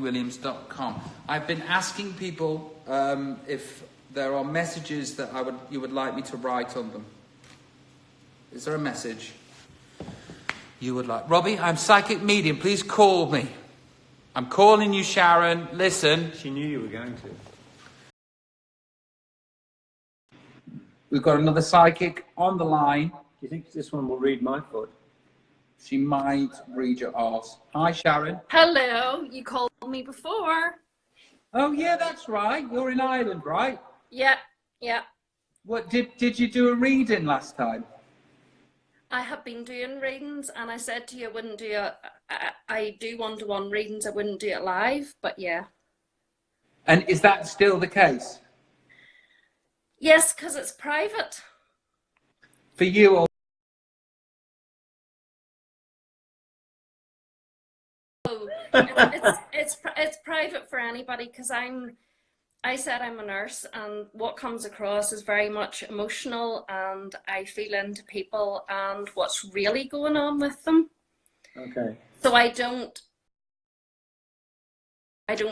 Williams.com. I've been asking people if there are messages that you would like me to write on them. Is there a message you would like? Robbie, I'm psychic medium. Please call me. I'm calling you, Sharon. Listen. She knew you were going to. We've got another psychic on the line. Do you think this one will read my foot? She might read your arse. Hi, Sharon. Hello. You called me before. Oh, yeah, that's right. You're in Ireland, right? Yeah. What did you do a reading last time? I have been doing readings, and I said to you I wouldn't do it. I do one-to-one readings. I wouldn't do it live, but yeah. And is that still the case? Yes, because it's private. For you or? It's private for anybody, because I said I'm a nurse, and what comes across is very much emotional, and I feel into people and what's really going on with them. Okay. So I don't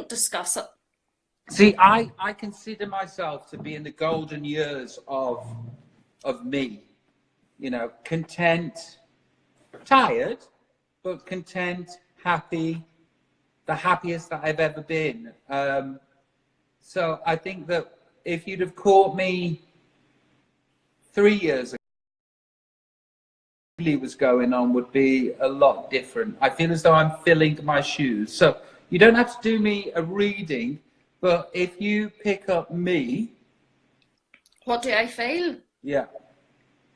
discuss it. See, I consider myself to be in the golden years of me. You know, content, tired, but content, happy, the happiest that I've ever been. So I think that if you'd have caught me 3 years ago, what really was going on would be a lot different. I feel as though I'm filling my shoes. So you don't have to do me a reading, but if you pick up me. What do I feel? Yeah.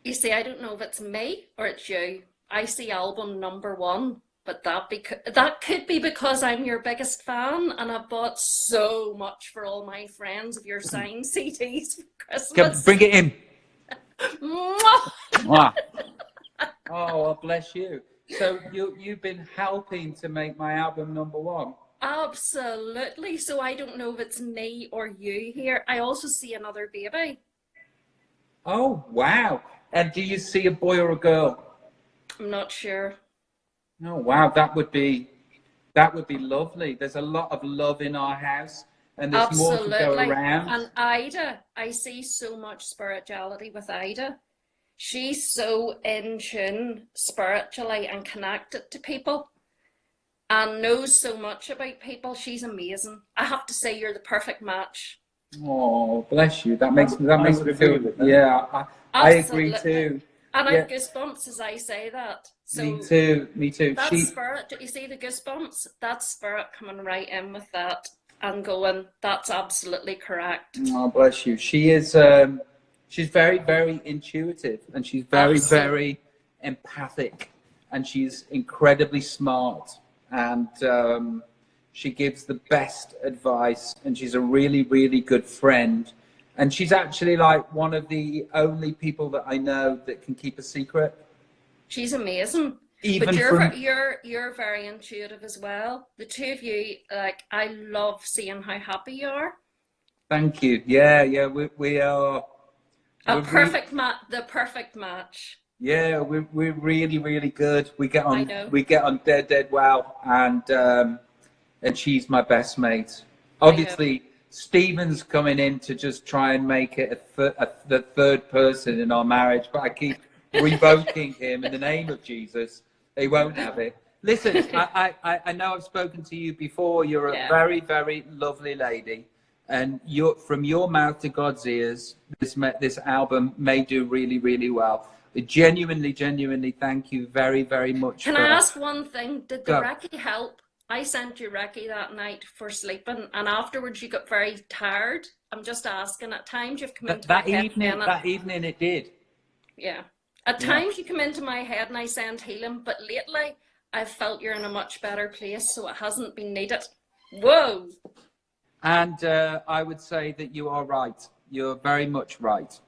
You see, I don't know if it's me or it's you. I see album number 1. But that could be because I'm your biggest fan, and I've bought so much for all my friends of your signed CDs for Christmas. Bring it in. Mwah! Oh, well, bless you. So you've been helping to make my album number 1. Absolutely. So I don't know if it's me or you here. I also see another baby. Oh, wow. And do you see a boy or a girl? I'm not sure. Oh, wow, that would be lovely. There's a lot of love in our house, and there's Absolutely. more to go around. And Ida, I see so much spirituality with Ida. She's so in tune spiritually and connected to people and knows so much about people. She's amazing. I have to say, you're the perfect match. Oh, bless you. That makes me feel good. Yeah, I agree too. And I have goosebumps as I say that. So me too. That's spirit. Do you see the goosebumps? That's spirit coming right in with that and going, that's absolutely correct. Oh, bless you. She is, she's very, very intuitive, and she's very, very empathic, and she's incredibly smart, and she gives the best advice, and she's a really, really good friend. And she's actually like one of the only people that I know that can keep a secret. She's amazing. But you're very intuitive as well. The two of you, like, I love seeing how happy you are. Thank you. Yeah, we are the perfect match. Yeah, we're really, really good. We get on dead well, and she's my best mate. Obviously, Stephen's coming in to just try and make it the third person in our marriage, but I keep revoking him in the name of Jesus. They won't have it. Listen, I know I've spoken to you before. You're a very, very lovely lady, and from your mouth to God's ears, this album may do really, really well. Genuinely, thank you very, very much. Can I ask one thing? Did the Reiki help? I sent you Reiki that night for sleeping, and afterwards you got very tired. I'm just asking. At times you've come into my head. That evening it did. Yeah. At times you come into my head and I send healing, but lately I've felt you're in a much better place, so it hasn't been needed. Whoa. And I would say that you are right. You're very much right.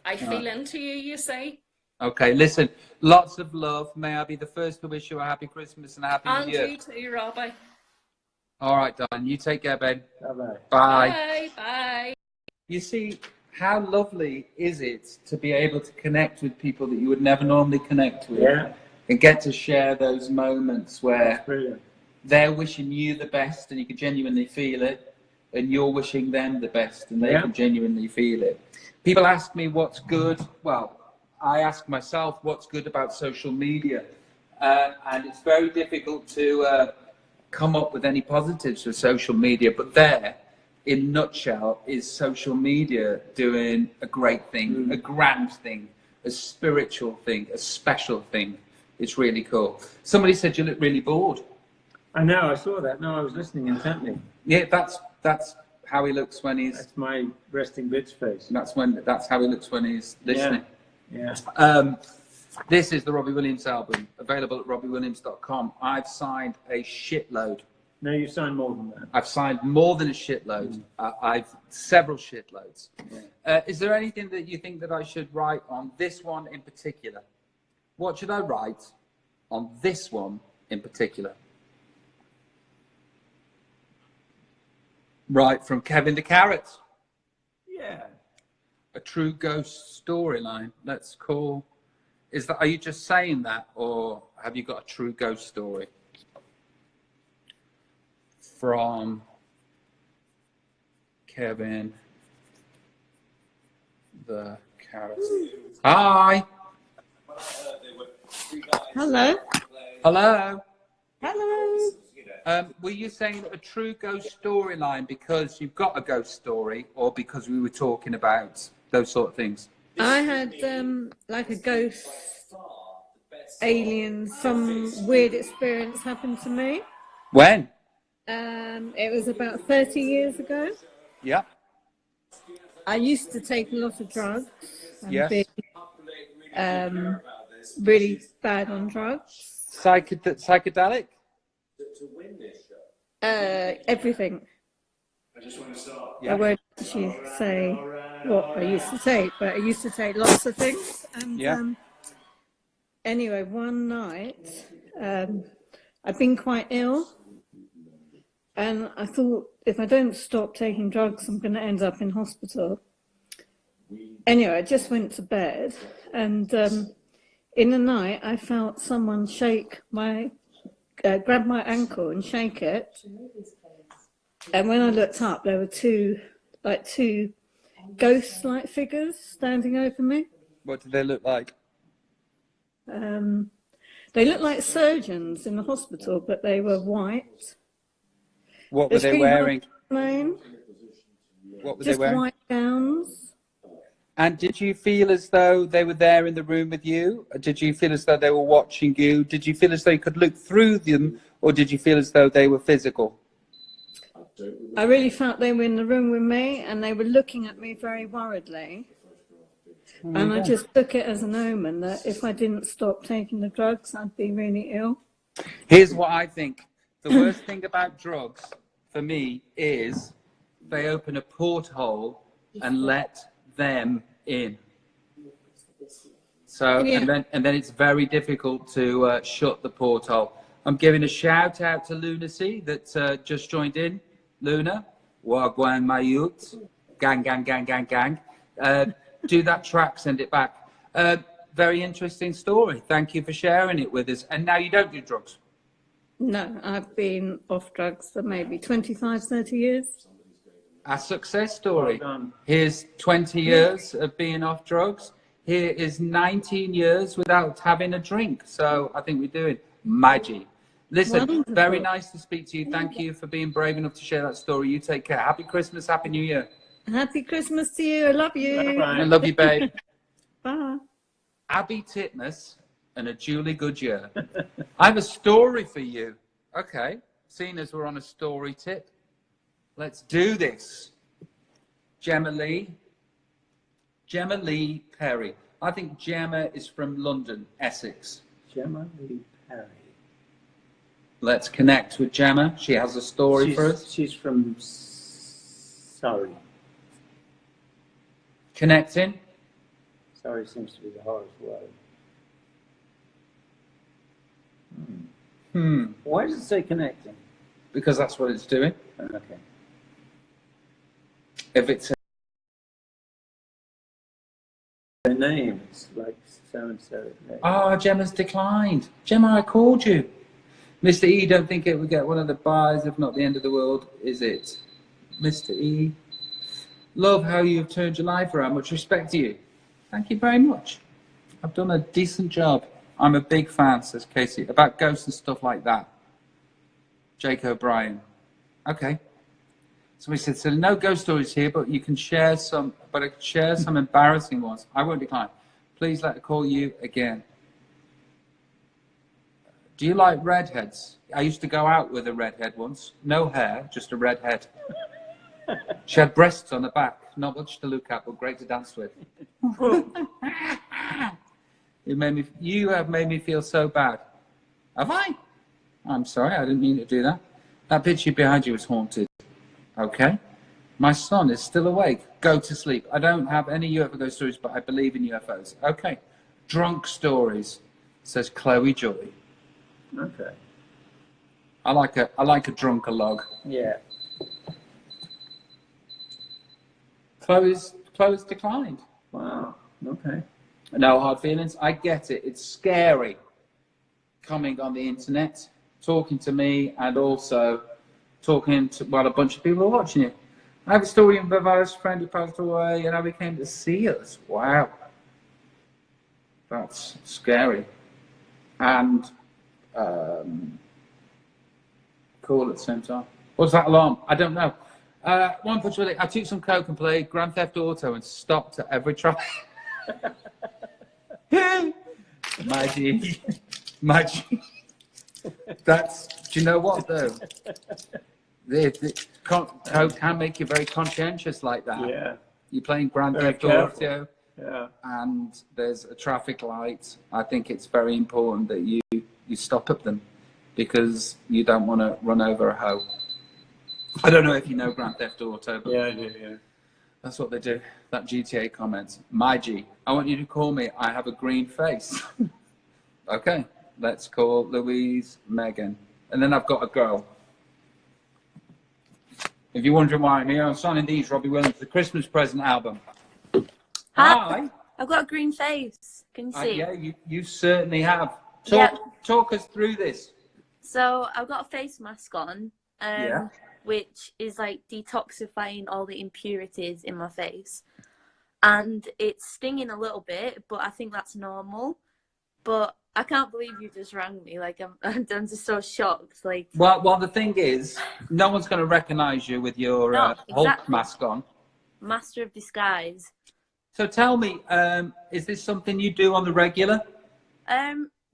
I feel into you, you say. Okay, listen, lots of love. May I be the first to wish you a happy Christmas and a happy New Year. And you too, Robbie. All right, darling. You take care, babe. Bye-bye. Bye. Bye. You see, how lovely is it to be able to connect with people that you would never normally connect with? Yeah. And get to share those moments where they're wishing you the best, and you can genuinely feel it, and you're wishing them the best, and they can genuinely feel it. People ask me what's good. Well, I ask myself what's good about social media, and it's very difficult to come up with any positives for social media, but there, in a nutshell, is social media doing a great thing, a grand thing, a spiritual thing, a special thing. It's really cool. Somebody said you look really bored. I know, I saw that. No, I was listening intently. Yeah, that's how he looks when he's... That's my resting bitch face. That's how he looks when he's listening. Yeah. This is the Robbie Williams album, available at robbiewilliams.com. I've signed a shitload. No, you signed more than that. I've signed more than a shitload. I've several shitloads. Yeah. Is there anything that you think that I should write on this one in particular? What should I write on this one in particular? Right, from Kevin the Carrot. Yeah. A true ghost storyline. Let's call... Are you just saying that, or have you got a true ghost story? From Kevin the Carrot. Hi. Hello. Hello. Hello. Were you saying a true ghost storyline because you've got a ghost story, or because we were talking about those sort of things? I had like a ghost, alien, some weird experience happened to me. When? It was about 30 years ago. Yeah. I used to take a lot of drugs and Yes. be really bad on drugs. Psychedelic? Everything. Yeah. I won't actually say what I used to take, but I used to take lots of things. And anyway, one night, I've been quite ill, and I thought if I don't stop taking drugs, I'm going to end up in hospital. Anyway, I just went to bed, and in the night, I felt someone grab my ankle and shake it. And when I looked up, there were two ghost-like figures standing over me. What did they look like? They looked like surgeons in the hospital, but they were white. What were they wearing? What were they Just wearing? white gowns. And did you feel as though they were there in the room with you? Or did you feel as though they were watching you? Did you feel as though you could look through them? Or did you feel as though they were physical? I really felt they were in the room with me, and they were looking at me very worriedly. And I just took it as an omen that if I didn't stop taking the drugs, I'd be really ill. Here's what I think. The worst thing about drugs, for me, is they open a porthole and let them in. So, and then it's very difficult to shut the porthole. I'm giving a shout out to Lunacy that just joined in. Luna, Wagwan Mayut, gang, gang, gang, gang, gang. Do that track, send it back. Very interesting story. Thank you for sharing it with us. And now you don't do drugs? No, I've been off drugs for maybe 25, 30 years. A success story. Well done. Here's 20 years of being off drugs. Here is 19 years without having a drink. So I think we're doing magic. Listen, Wonderful. Very nice to speak to you. Thank you for being brave enough to share that story. You take care. Happy Christmas, Happy New Year. Happy Christmas to you. I love you. Bye-bye. I love you, babe. Bye. Abby Titmus and a Julie Goodyear. I have a story for you. Okay, seeing as we're on a story tip, let's do this. Gemma Lee Perry. I think Gemma is from London, Essex. Gemma Lee Perry. Let's connect with Gemma. She has a story for us. She's from Surrey. Connecting. Surrey seems to be the hardest word. Why does it say connecting? Because that's what it's doing. Okay. If it's A name, it's like so and so. Gemma's declined. Gemma, I called you. Mr. E, don't think it would get one of the buys, if not the end of the world, is it? Mr. E, love how you've turned your life around. Much respect to you. Thank you very much. I've done a decent job. I'm a big fan, says Casey, about ghosts and stuff like that. Jake O'Brien. Okay. Somebody said, so no ghost stories here, but you can share some, but I could share some embarrassing ones. I won't decline. Please let me call you again. Do you like redheads? I used to go out with a redhead once. No hair, just a redhead. She had breasts on the back. Not much to look at, but great to dance with. You have made me feel so bad. Have I? I'm sorry, I didn't mean to do that. That picture behind you is haunted. Okay. My son is still awake. Go to sleep. I don't have any UFO ghost stories, but I believe in UFOs. Okay. Drunk stories, says Chloe Joy. Okay. I like a drunkalog. Yeah. Chloe's declined. Wow. Okay. No hard feelings. I get it. It's scary coming on the internet, talking to me, and also talking to a bunch of people are watching you. I have a story of a virus friend who passed away, and how he came to see us. Wow, that's scary and cool at the same time. What's that alarm? I don't know. One punch really. I took some coke and played Grand Theft Auto and stopped at every traffic. Magic. That's. Do you know what though? Coke can make you very conscientious like that. Yeah. You're playing Grand Theft Auto. Yeah. And there's a traffic light. I think it's very important that you stop at them because you don't want to run over a hoe. I don't know if you know Grand Theft Auto, but yeah, I do. Yeah. That's what they do. That GTA comment. My G, I want you to call me. I have a green face. Okay, let's call Louise Megan. And then I've got a girl. If you're wondering why I'm here, I'm signing these Robbie Williams, the Christmas present album. Hi. I've got a green face. Can you see? Yeah, you certainly have. Talk us through this. So I've got a face mask on. Which is like detoxifying all the impurities in my face. And it's stinging a little bit, but I think that's normal. But I can't believe you just rang me. Like, I'm just so shocked. Like, well, the thing is, no one's going to recognize you with your Hulk mask on. Master of disguise. So tell me, is this something you do on the regular?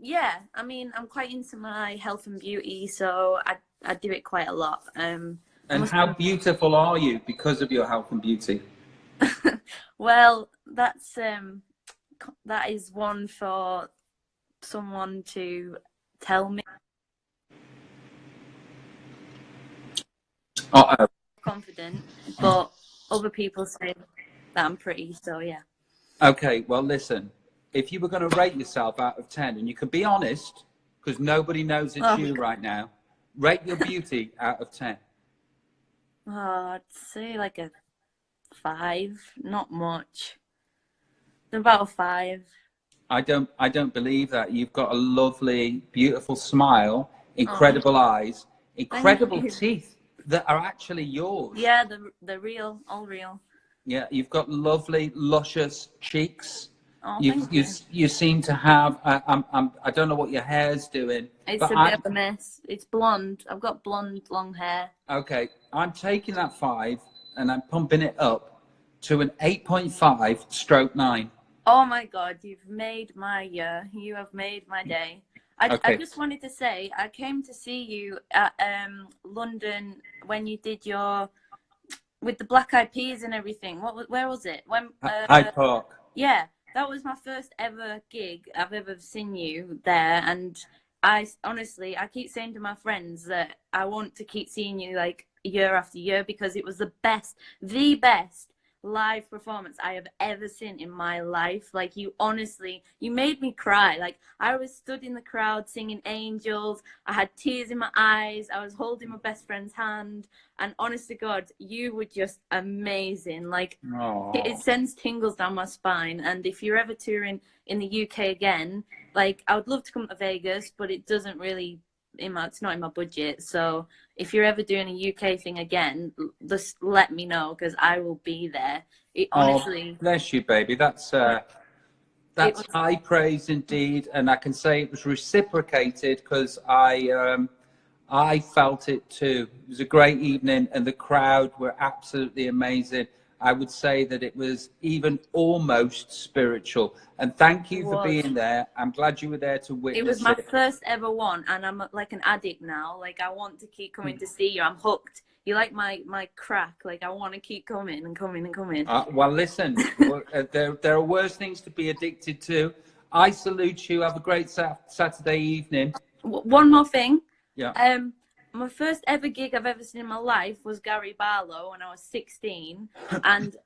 Yeah, I mean, I'm quite into my health and beauty, so I do it quite a lot. And how beautiful are you because of your health and beauty? Well, that is one for someone to tell me. Confident, but other people say that I'm pretty, so yeah. Okay, well, listen. If you were going to rate yourself out of 10, and you can be honest, because nobody knows it's you right now, rate your beauty out of 10. Oh, I'd say like a 5, not much. About a 5. I don't believe that. You've got a lovely, beautiful smile, incredible eyes, incredible teeth that are actually yours. Yeah, they're real, all real. Yeah, you've got lovely, luscious cheeks. Oh, you seem to have. I don't know what your hair's doing. It's a bit of a mess. It's blonde. I've got blonde, long hair. Okay, I'm taking that 5 and I'm pumping it up to an 8.5/9. Oh my God, you've made my year. You have made my day. I just wanted to say, I came to see you at London when you did with the Black Eyed Peas and everything. Where was it? Hyde Park. Yeah, that was my first ever gig I've ever seen you there, and I keep saying to my friends that I want to keep seeing you like year after year because it was the best live performance I have ever seen in my life. Like, you made me cry. Like, I was stood in the crowd singing Angels. I had tears in my eyes. I was holding my best friend's hand, and honest to God, you were just amazing. Like, it sends tingles down my spine. And if you're ever touring in the UK again, like, I would love to come to Vegas, but it doesn't really it's not in my budget. So if you're ever doing a UK thing again, just let me know, because I will be there. Honestly, bless you, baby. That's high praise indeed, and I can say it was reciprocated because I felt it too. It was a great evening, and the crowd were absolutely amazing. I would say that it was even almost spiritual. And thank you for being there. I'm glad you were there to witness it. It was my first ever one, and I'm like an addict now. Like, I want to keep coming to see you. I'm hooked. You like my crack. Like, I want to keep coming and coming and coming. Well, listen, there are worse things to be addicted to. I salute you. Have a great Saturday evening. One more thing. Yeah. My first ever gig I've ever seen in my life was Gary Barlow when I was 16. And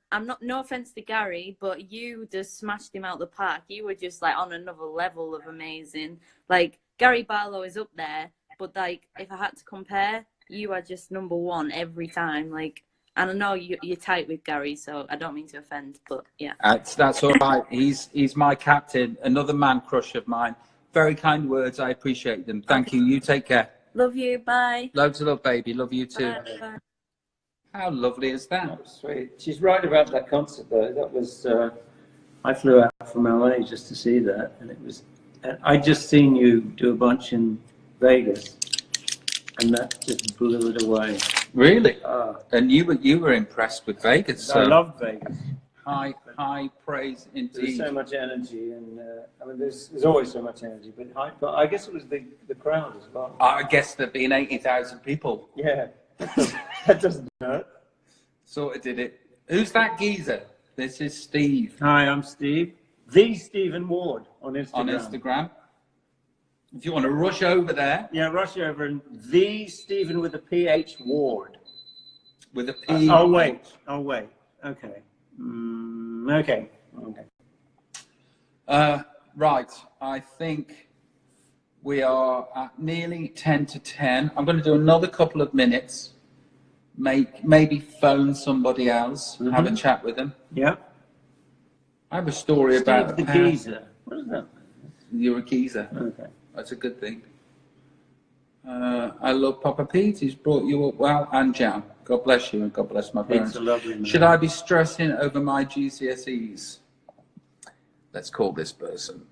no offense to Gary, but you just smashed him out the park. You were just like on another level of amazing. Like, Gary Barlow is up there, but like, if I had to compare, you are just number one every time. Like, and I know you're tight with Gary, so I don't mean to offend, but yeah. That's all right. He's my captain, another man crush of mine. Very kind words. I appreciate them. Thank you. You take care. Love you. Bye. Loads of love, baby. Love you too. Bye. Bye. How lovely is that? That was sweet. She's right about that concert, though. That was, I flew out from LA just to see that, and I'd just seen you do a bunch in Vegas, and that just blew it away. Really? And you were impressed with Vegas. So I loved Vegas. High praise indeed. There's so much energy, and I mean, there's always so much energy, but I guess it was the crowd as well. I guess there being 80,000 people. Yeah, that doesn't hurt. Sort of did it. Who's that geezer? This is Steve. Hi, I'm Steve. The Stephen Ward on Instagram. On Instagram. If you want to rush over there. Yeah, rush over and the Stephen with a PH Ward. With a P. Oh wait. Okay. Okay. Right. I think we are at nearly 10 to 10. I'm going to do another couple of minutes. Maybe phone somebody else, have a chat with them. Yeah. I have a story about the geezer. What is that? You're a geezer. Okay. That's a good thing. I love Papa Pete. He's brought you up well, and Jan. God bless you, and God bless my parents. It's a lovely man. Should I be stressing over my GCSEs? Let's call this person.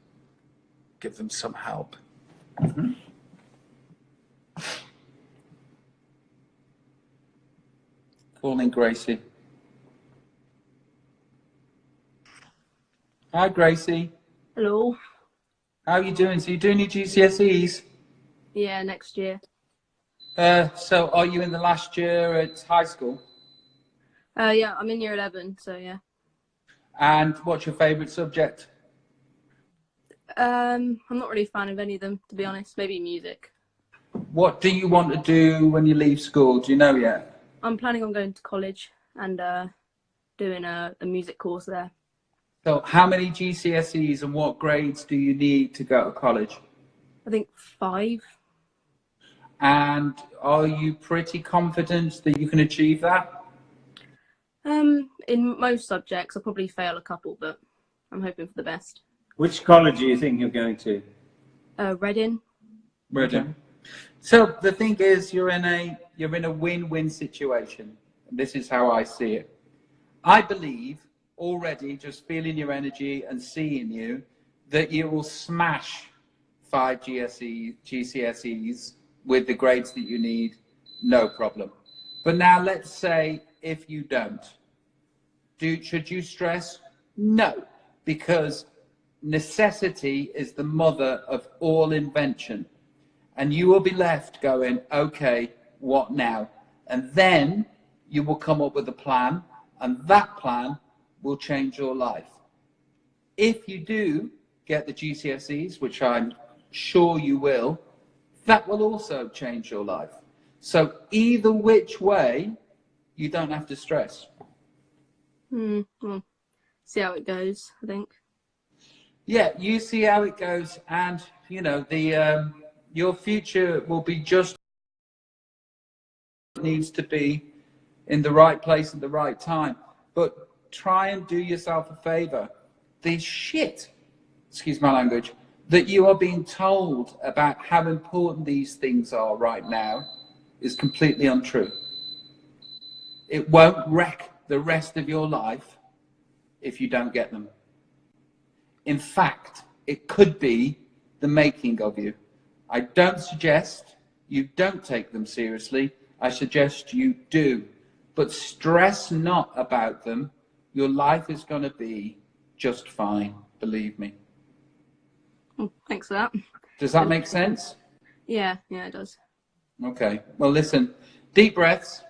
Give them some help. Calling Gracie. Hi, Gracie. Hello. How are you doing? So you're doing your GCSEs? Yeah, next year. So are you in the last year at high school? Yeah, I'm in year 11, so yeah. And what's your favourite subject? I'm not really a fan of any of them, to be honest. Maybe music. What do you want to do when you leave school? Do you know yet? I'm planning on going to college and doing a music course there. So how many GCSEs and what grades do you need to go to college? I think 5. And are you pretty confident that you can achieve that? In most subjects, I'll probably fail a couple, but I'm hoping for the best. Which college do you think you're going to? Reading. Reading. So the thing is, you're in a win-win situation. This is how I see it. I believe already, just feeling your energy and seeing you, that you will smash 5 GCSEs with the grades that you need, no problem. But now let's say if you don't, should you stress? No, because necessity is the mother of all invention. And you will be left going, okay, what now? And then you will come up with a plan, and that plan will change your life. If you do get the GCSEs, which I'm sure you will, that will also change your life. So either which way, you don't have to stress. Well, see how it goes, I think. Yeah, you see how it goes, and you know your future will be just needs to be in the right place at the right time. But try and do yourself a favor. The shit, excuse my language, that you are being told about how important these things are right now is completely untrue. It won't wreck the rest of your life if you don't get them. In fact, it could be the making of you. I don't suggest you don't take them seriously. I suggest you do. But stress not about them. Your life is going to be just fine, believe me. Well, thanks for that. Does that make sense? Yeah, it does. Okay. Well, listen, deep breaths.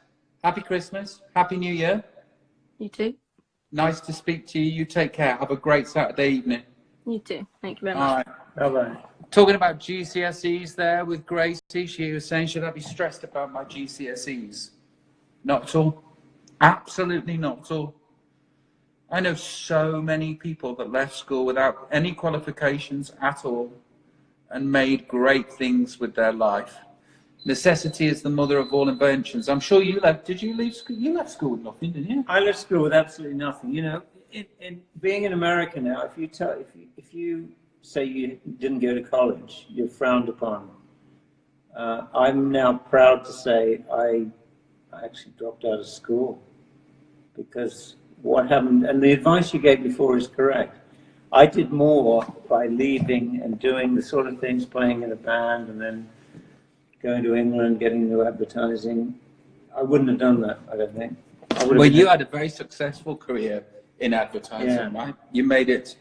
Happy Christmas. Happy New Year. You too. Nice to speak to you. You take care. Have a great Saturday evening. You too. Thank you very All much. right. Bye-bye. Talking about GCSEs there with Gracie, she was saying, should I be stressed about my GCSEs? Not at all. Absolutely not at all. I know so many people that left school without any qualifications at all and made great things with their life. Necessity is the mother of all inventions. I'm sure you left. Did you leave school? You left school with nothing, didn't you? I left school with absolutely nothing. You know, in being in America now, if you say you didn't go to college, you're frowned upon. I'm now proud to say I actually dropped out of school because what happened, and the advice you gave before is correct. I did more by leaving and doing the sort of things, playing in a band and then going to England, getting into advertising. I wouldn't have done that, I don't think. Well, you had a very successful career in advertising, right? You made it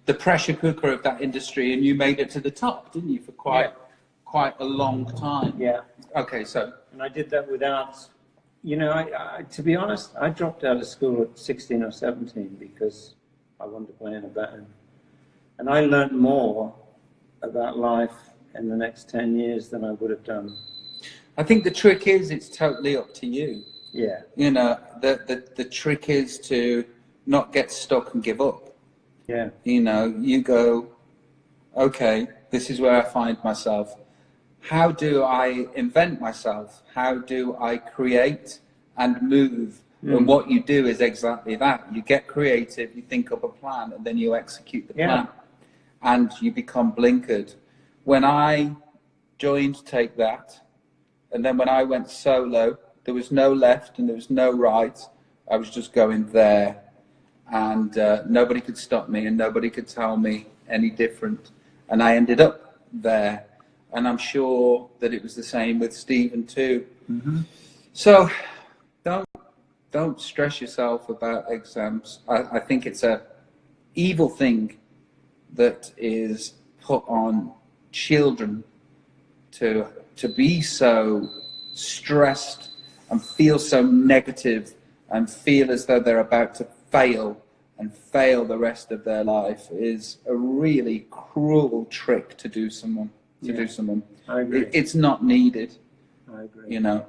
the pressure cooker of that industry, and you made it to the top, didn't you, for quite a long time? Yeah. Okay, so. And I did that without, you know, I to be honest, I dropped out of school at 16 or 17 because I wanted to play in a band. And I learned more about life in the next 10 years than I would have done. I think the trick is it's totally up to you. Yeah. You know, the trick is to not get stuck and give up. Yeah. You know, you go, okay, this is where I find myself. How do I invent myself? How do I create and move? And what you do is exactly that. You get creative, you think up a plan, and then you execute the plan. And you become blinkered. When I joined Take That, and then when I went solo, there was no left and there was no right. I was just going there. And nobody could stop me and nobody could tell me any different. And I ended up there. And I'm sure that it was the same with Stephen too. Mm-hmm. So don't stress yourself about exams. I think it's a evil thing that is put on children to be so stressed and feel so negative and feel as though they're about to fail and fail the rest of their life is a really cruel trick to do someone. I agree. It's not needed. I agree. You know,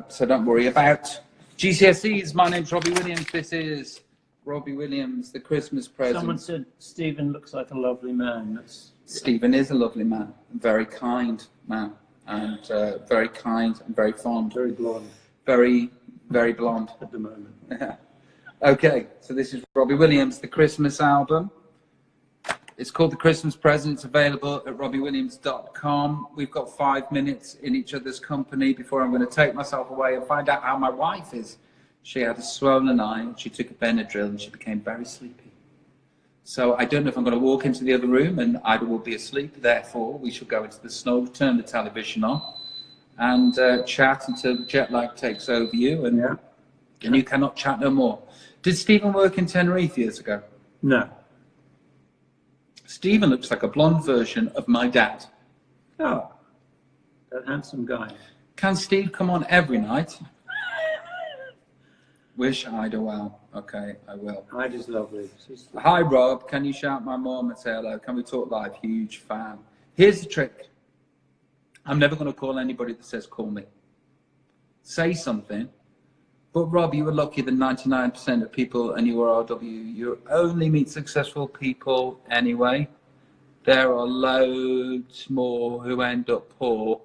so don't worry about GCSEs. My name's Robbie Williams. This is Robbie Williams, the Christmas present. Someone said Stephen looks like a lovely man. Stephen is a lovely man, very kind man, and very kind and very fond. Very blonde. Very, very blonde. At the moment. Okay, so this is Robbie Williams, the Christmas album. It's called The Christmas Present. It's available at robbiewilliams.com. We've got 5 minutes in each other's company before I'm going to take myself away and find out how my wife is. She had a swollen eye, and she took a Benadryl, and she became very sleepy. So I don't know if I'm going to walk into the other room, and Ida will be asleep. Therefore, we shall go into the snow, turn the television on, and chat until jet lag takes over you, and you cannot chat no more. Did Stephen work in Tenerife years ago? No. Stephen looks like a blonde version of my dad. Oh, that handsome guy. Can Steve come on every night? Wish Ida well. Okay, I will. Ida's lovely. Hi, Rob. Can you shout my mom and say hello? Can we talk live? Huge fan. Here's the trick. I'm never going to call anybody that says call me. Say something. But Rob, you were lucky that 99% of people, and you were RW, you only meet successful people anyway. There are loads more who end up poor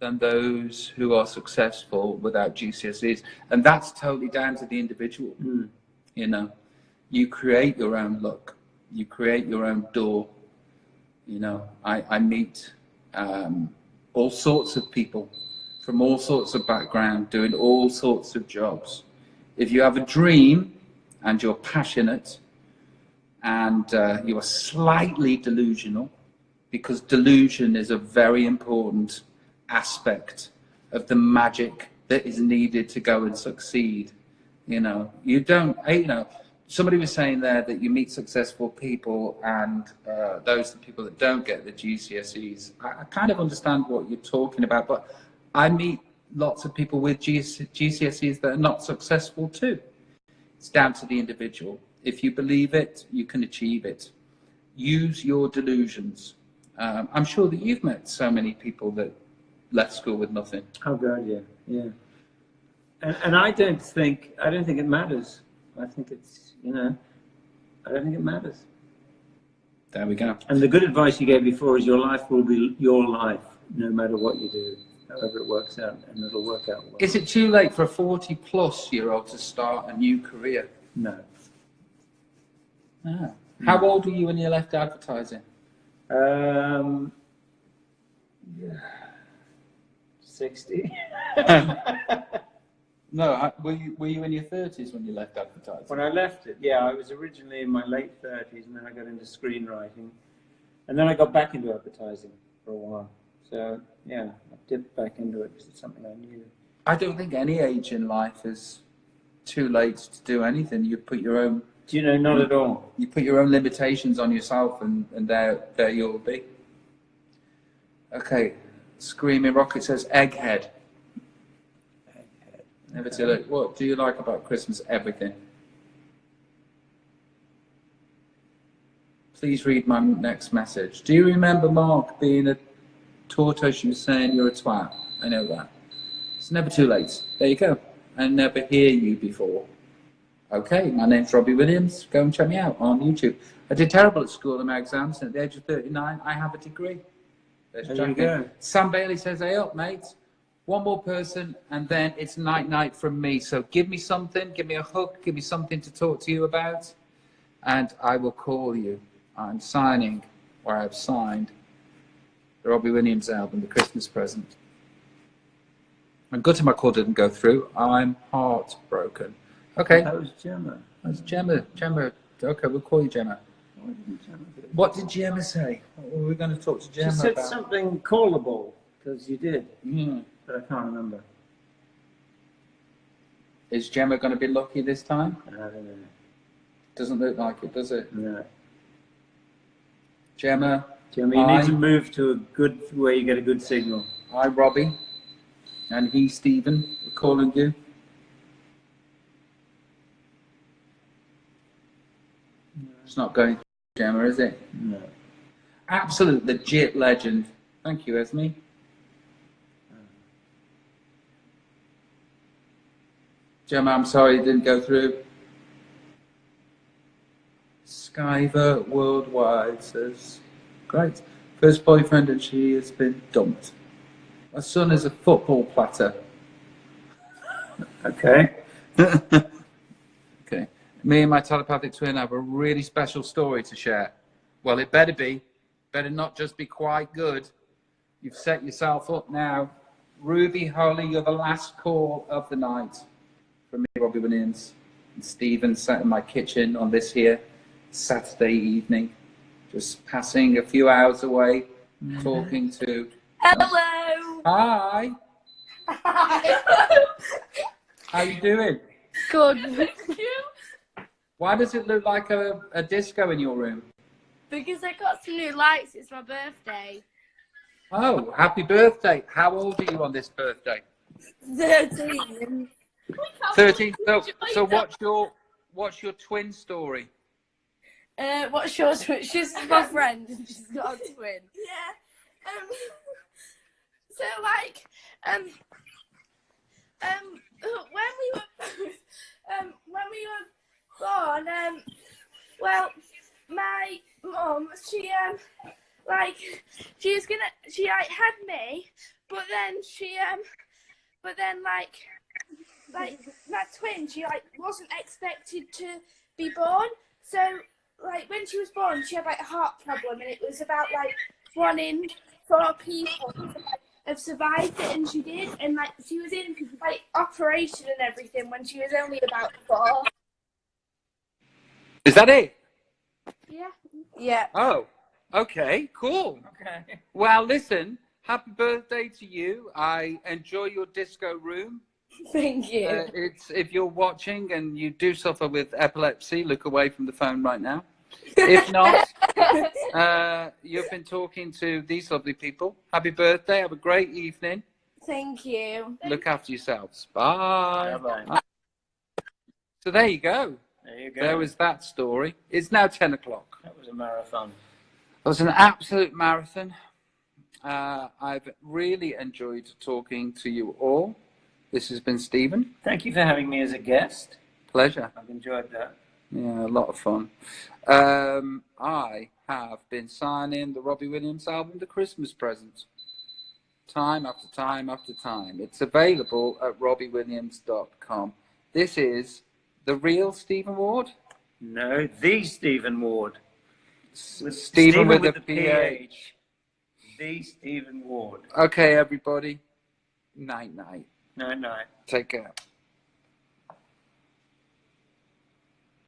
than those who are successful without GCSEs. And that's totally down to the individual. You know, you create your own luck. You create your own door. You know, I meet all sorts of people from all sorts of background doing all sorts of jobs. If you have a dream and you're passionate and you are slightly delusional, because delusion is a very important aspect of the magic that is needed to go and succeed. You know, you don't, you know, somebody was saying there that you meet successful people and those are the people that don't get the GCSEs. I kind of understand what you're talking about, but I meet lots of people with GCSEs that are not successful too. It's down to the individual. If you believe it, you can achieve it. Use your delusions. I'm sure that you've met so many people that left school with nothing. Oh God, yeah, yeah. And I don't think it matters. I think it's, you know, I don't think it matters. There we go. And the good advice you gave before is your life will be your life, no matter what you do, however it works out, and it'll work out well. Is it too late for a 40-plus-year-old to start a new career? No. Ah. How old were you when you left advertising? 60. No, were you in your 30s when you left advertising? When I left it, yeah, I was originally in my late 30s, and then I got into screenwriting, and then I got back into advertising for a while. So yeah, I dipped back into it because it's something I knew. I don't think any age in life is too late to do anything. You put your own. Do you know? Not at all. You put your own limitations on yourself, and there you'll be. Okay, Screaming Rocket says egghead. Never too late. What do you like about Christmas? Everything. Please read my next message. Do you remember Mark being a tortoise? You saying you're a twat. I know that. It's never too late. There you go. I never hear you before. Okay, my name's Robbie Williams. Go and check me out on YouTube. I did terrible at school in my exams, and at the age of 39, I have a degree. There you go. Sam Bailey says, hey up, mate. One more person, and then it's night-night from me. So give me something, give me a hook, give me something to talk to you about, and I will call you. I'm signing, or I've signed, the Robbie Williams album, The Christmas Present. I'm gutted my call didn't go through. I'm heartbroken. Okay. That was Gemma. That's Gemma. Gemma. Okay, we'll call you Gemma. What did Gemma say? What were we going to talk to Gemma about? She said something callable, because you did. Mm. But I can't remember. Is Gemma going to be lucky this time? I don't know. Doesn't look like it, does it? No. Gemma, you need to move to a good, where you get a good signal. Hi, Robbie. And he, Stephen, we're calling you. No. It's not going, Gemma, is it? No. Absolute legit legend. Thank you, Esme. Gemma, I'm sorry it didn't go through. Skyver Worldwide says, great. First boyfriend and she has been dumped. My son is a football platter. Okay. Okay. Me and my telepathic twin have a really special story to share. Well, it better be. Better not just be quite good. You've set yourself up now. Ruby Holly, you're the last call of the night. From me, Robbie Williams, and Stephen sat in my kitchen on this here Saturday evening, just passing a few hours away, talking to... Hello! Hi! Hi! How you doing? Good, thank you. Why does it look like a disco in your room? Because I got some new lights, it's my birthday. Oh, happy birthday. How old are you on this birthday? 13. 13. So what's your twin story? What's yours? She's my friend and she's got a twin. Yeah. So like, when we were born, well, my mum, she had me, but then like my twin, she like wasn't expected to be born, so like when she was born, she had like a heart problem, and it was about like 1 in 4 people to, like, have survived it, and she did, and like she was in like operation and everything when she was only about 4. Is that it? Yeah. Yeah. Oh, okay, cool. Okay. Well, listen, happy birthday to you. I enjoy your disco room. Thank you. It's if you're watching and you do suffer with epilepsy, look away from the phone right now. If not, you've been talking to these lovely people. Happy birthday. Have a great evening. Thank you. Look after yourselves. Bye. Bye-bye. So there you go. There you go. There was that story. It's now 10 o'clock. That was a marathon. It was an absolute marathon. I've really enjoyed talking to you all. This has been Stephen. Thank you for having me as a guest. Pleasure. I've enjoyed that. Yeah, a lot of fun. I have been signing the Robbie Williams album, The Christmas Present. Time after time after time. It's available at robbiewilliams.com. This is the real Stephen Ward? No, the Stephen Ward. Stephen with a PH. The Stephen Ward. Okay, everybody. Night, night. No. Take care.